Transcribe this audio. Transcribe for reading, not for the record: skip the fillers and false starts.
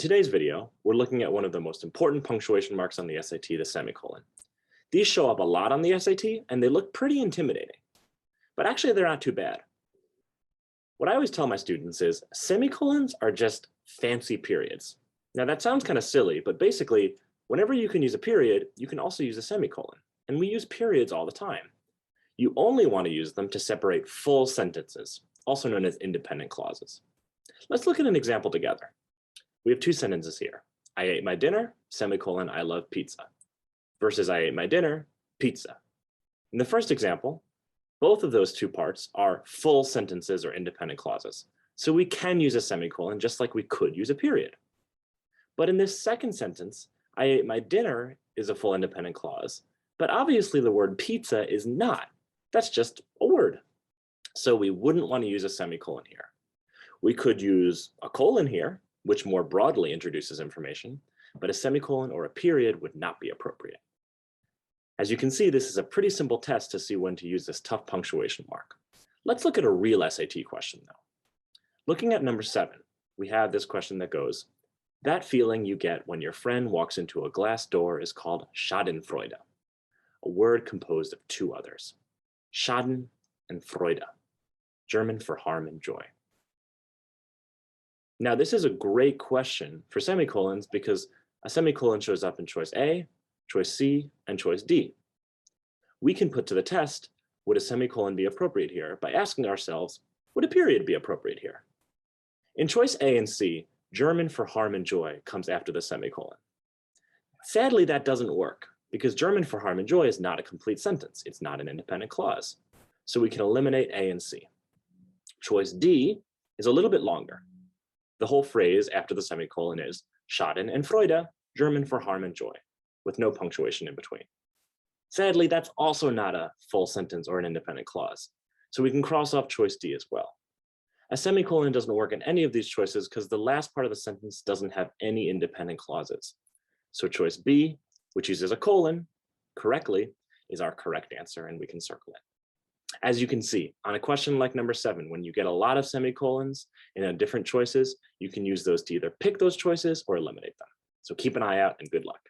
today's video, we're looking at one of the most important punctuation marks on the SAT, the semicolon. These show up a lot on the SAT, and they look pretty intimidating. But actually, they're not too bad. What I always tell my students is semicolons are just fancy periods. Now, that sounds kind of silly, but basically, whenever you can use a period, you can also use a semicolon. And we use periods all the time. You only want to use them to separate full sentences, also known as independent clauses. Let's look at an example together. We have two sentences here. I ate my dinner, semicolon, I love pizza. Versus I ate my dinner, pizza. In the first example, both of those two parts are full sentences or independent clauses. So we can use a semicolon just like we could use a period. But in this second sentence, I ate my dinner is a full independent clause, but obviously the word pizza is not. That's just a word. So we wouldn't want to use a semicolon here. We could use a colon here, which more broadly introduces information, but a semicolon or a period would not be appropriate. As you can see, this is a pretty simple test to see when to use this tough punctuation mark. Let's look at a real SAT question though. Looking at number 7, we have this question that goes, that feeling you get when your friend walks into a glass door is called Schadenfreude, a word composed of two others, Schaden and Freude, German for harm and joy. Now, this is a great question for semicolons because a semicolon shows up in choice A, choice C, and choice D. We can put to the test, would a semicolon be appropriate here by asking ourselves, would a period be appropriate here? In choice A and C, German for harm and joy comes after the semicolon. Sadly, that doesn't work because German for harm and joy is not a complete sentence. It's not an independent clause. So we can eliminate A and C. Choice D is a little bit longer. The whole phrase after the semicolon is Schaden and Freude, German for harm and joy, with no punctuation in between. Sadly, that's also not a full sentence or an independent clause, so we can cross off choice D as well. A semicolon doesn't work in any of these choices because the last part of the sentence doesn't have any independent clauses. So choice B, which uses a colon correctly, is our correct answer, and we can circle it. As you can see, on a question like number 7, when you get a lot of semicolons in different choices, you can use those to either pick those choices or eliminate them. So keep an eye out and good luck.